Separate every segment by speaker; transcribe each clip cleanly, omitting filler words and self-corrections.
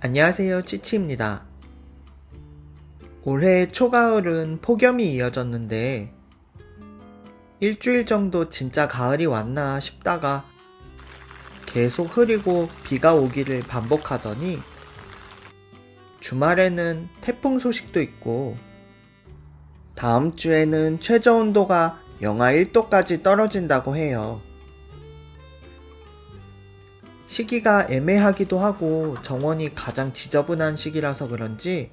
Speaker 1: 안녕하세요, 치치입니다. 올해 초가을은 폭염이 이어졌는데 일주일 정도 진짜 가을이 왔나 싶다가 계속 흐리고 비가 오기를 반복하더니 주말에는 태풍 소식도 있고 다음 주에는 최저 온도가 영하 1도까지 떨어진다고 해요. 시기가 애매하기도 하고 정원이 가장 지저분한 시기라서 그런지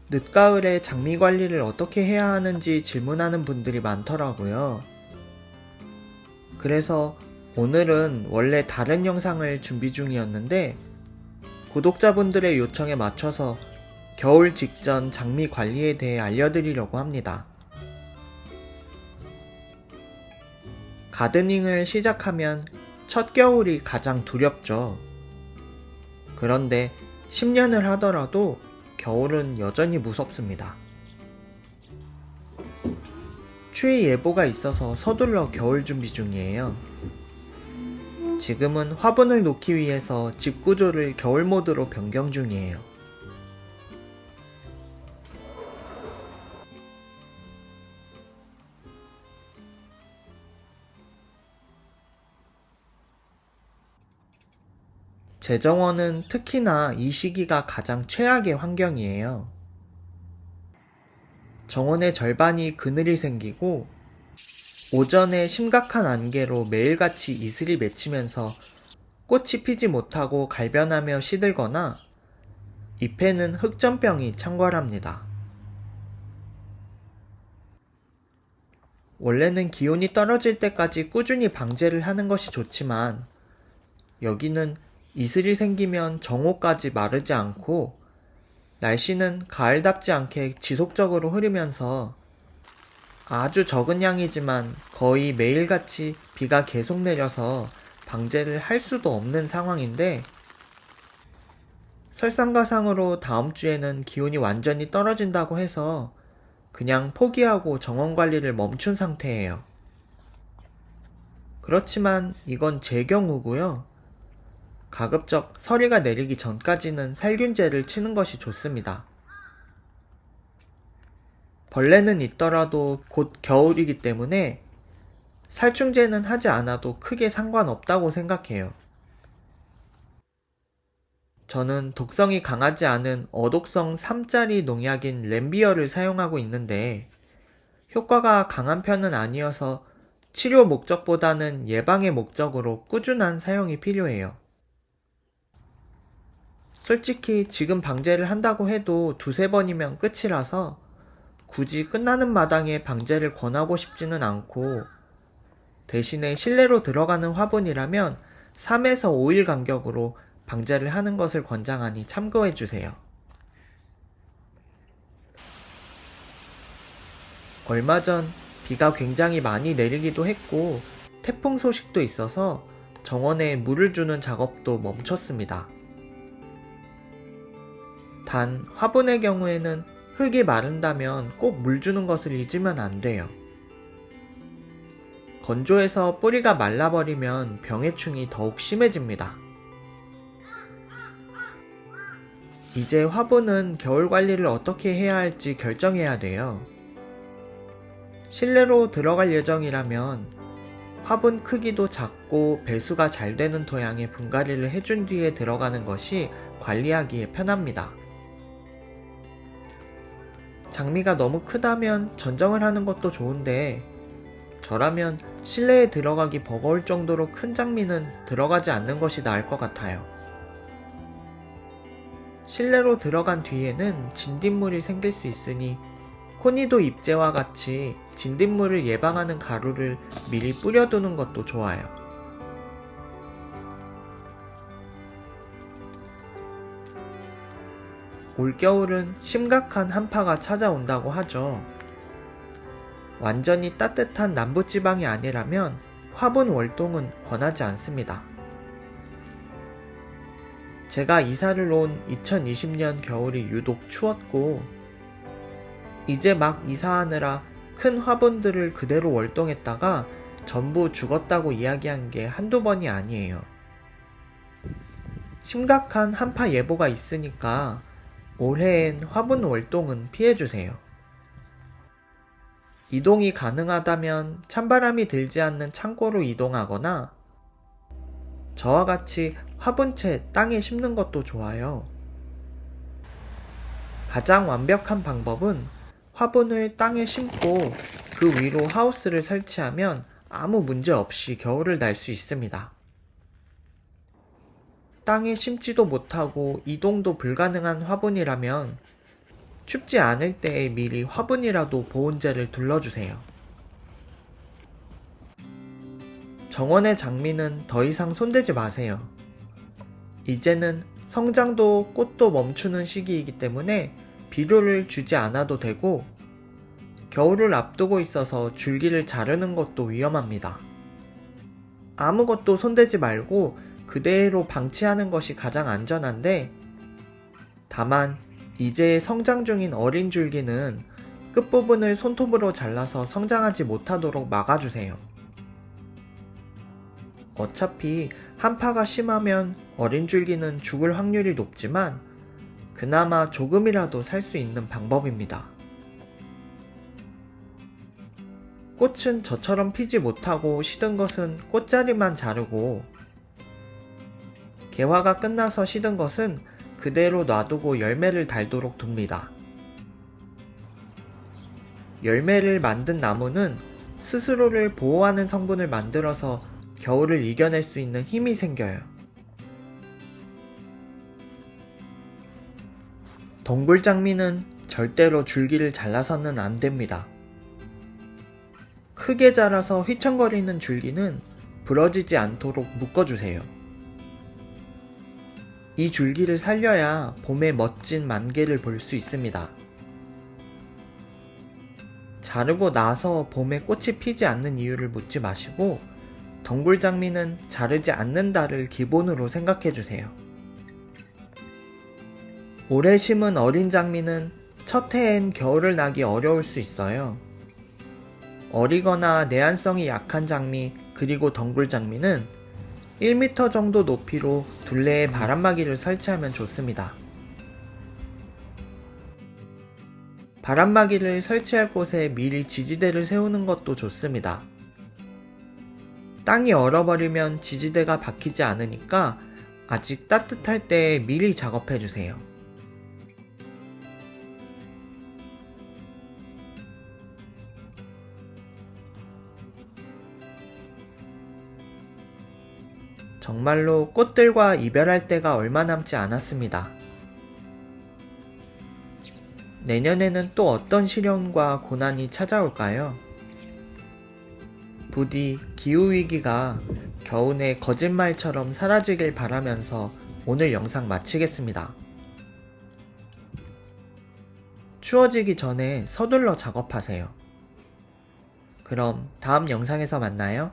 Speaker 1: 늦가을에 장미 관리를 어떻게 해야 하는지 질문하는 분들이 많더라고요. 그래서 오늘은 원래 다른 영상을 준비 중이었는데 구독자분들의 요청에 맞춰서 겨울 직전 장미 관리에 대해 알려드리려고 합니다. 가드닝을 시작하면 첫 겨울이 가장 두렵죠. 그런데 10년을 하더라도 겨울은 여전히 무섭습니다. 추위 예보가 있어서 서둘러 겨울 준비 중이에요. 지금은 화분을 놓기 위해서 집 구조를 겨울 모드로 변경 중이에요. 제 정원은 특히나 이 시기가 가장 최악의 환경이에요. 정원의 절반이 그늘이 생기고 오전에 심각한 안개로 매일같이 이슬이 맺히면서 꽃이 피지 못하고 갈변하며 시들거나 잎에는 흑점병이 창궐합니다. 원래는 기온이 떨어질 때까지 꾸준히 방제를 하는 것이 좋지만 여기는 이슬이 생기면 정오까지 마르지 않고 날씨는 가을답지 않게 지속적으로 흐르면서 아주 적은 양이지만 거의 매일같이 비가 계속 내려서 방제를 할 수도 없는 상황인데 설상가상으로 다음 주에는 기온이 완전히 떨어진다고 해서 그냥 포기하고 정원 관리를 멈춘 상태예요. 그렇지만 이건 제 경우고요. 가급적 서리가 내리기 전까지는 살균제를 치는 것이 좋습니다. 벌레는 있더라도 곧 겨울이기 때문에 살충제는 하지 않아도 크게 상관없다고 생각해요. 저는 독성이 강하지 않은 어독성 3짜리 농약인 램비어를 사용하고 있는데 효과가 강한 편은 아니어서 치료 목적보다는 예방의 목적으로 꾸준한 사용이 필요해요. 솔직히 지금 방제를 한다고 해도 두세 번이면 끝이라서 굳이 끝나는 마당에 방제를 권하고 싶지는 않고 대신에 실내로 들어가는 화분이라면 3에서 5일 간격으로 방제를 하는 것을 권장하니 참고해주세요. 얼마 전 비가 굉장히 많이 내리기도 했고 태풍 소식도 있어서 정원에 물을 주는 작업도 멈췄습니다. 단 화분의 경우에는 흙이 마른다면 꼭 물 주는 것을 잊으면 안 돼요. 건조해서 뿌리가 말라버리면 병해충이 더욱 심해집니다. 이제 화분은 겨울 관리를 어떻게 해야 할지 결정해야 돼요. 실내로 들어갈 예정이라면 화분 크기도 작고 배수가 잘 되는 토양에 분갈이를 해준 뒤에 들어가는 것이 관리하기에 편합니다. 장미가 너무 크다면 전정을 하는 것도 좋은데 저라면 실내에 들어가기 버거울 정도로 큰 장미는 들어가지 않는 것이 나을 것 같아요. 실내로 들어간 뒤에는 진딧물이 생길 수 있으니 코니도 잎제와 같이 진딧물을 예방하는 가루를 미리 뿌려두는 것도 좋아요. 올겨울은 심각한 한파가 찾아온다고 하죠. 완전히 따뜻한 남부지방이 아니라면 화분 월동은 권하지 않습니다. 제가 이사를 온 2020년 겨울이 유독 추웠고 이제 막 이사하느라 큰 화분들을 그대로 월동했다가 전부 죽었다고 이야기한 게 한두 번이 아니에요. 심각한 한파 예보가 있으니까 올해엔 화분 월동은 피해주세요. 이동이 가능하다면 찬바람이 들지 않는 창고로 이동하거나 저와 같이 화분채 땅에 심는 것도 좋아요. 가장 완벽한 방법은 화분을 땅에 심고 그 위로 하우스를 설치하면 아무 문제 없이 겨울을 날 수 있습니다. 땅에 심지도 못하고 이동도 불가능한 화분이라면 춥지 않을 때에 미리 화분이라도 보온재를 둘러주세요. 정원의 장미는 더 이상 손대지 마세요. 이제는 성장도 꽃도 멈추는 시기이기 때문에 비료를 주지 않아도 되고 겨울을 앞두고 있어서 줄기를 자르는 것도 위험합니다. 아무것도 손대지 말고 그대로 방치하는 것이 가장 안전한데 다만 이제 성장 중인 어린 줄기는 끝부분을 손톱으로 잘라서 성장하지 못하도록 막아주세요. 어차피 한파가 심하면 어린 줄기는 죽을 확률이 높지만 그나마 조금이라도 살 수 있는 방법입니다. 꽃은 저처럼 피지 못하고 시든 것은 꽃자리만 자르고 개화가 끝나서 시든 것은 그대로 놔두고 열매를 달도록 둡니다. 열매를 만든 나무는 스스로를 보호하는 성분을 만들어서 겨울을 이겨낼 수 있는 힘이 생겨요. 덩굴장미는 절대로 줄기를 잘라서는 안 됩니다. 크게 자라서 휘청거리는 줄기는 부러지지 않도록 묶어주세요. 이 줄기를 살려야 봄의 멋진 만개를 볼 수 있습니다. 자르고 나서 봄에 꽃이 피지 않는 이유를 묻지 마시고 덩굴장미는 자르지 않는다를 기본으로 생각해주세요. 올해 심은 어린 장미는 첫 해엔 겨울을 나기 어려울 수 있어요. 어리거나 내한성이 약한 장미 그리고 덩굴장미는 1m 정도 높이로 둘레에 바람막이를 설치하면 좋습니다. 바람막이를 설치할 곳에 미리 지지대를 세우는 것도 좋습니다. 땅이 얼어버리면 지지대가 박히지 않으니까 아직 따뜻할 때 미리 작업해주세요. 정말로 꽃들과 이별할 때가 얼마 남지 않았습니다. 내년에는 또 어떤 시련과 고난이 찾아올까요? 부디 기후위기가 겨우내 거짓말처럼 사라지길 바라면서 오늘 영상 마치겠습니다. 추워지기 전에 서둘러 작업하세요. 그럼 다음 영상에서 만나요.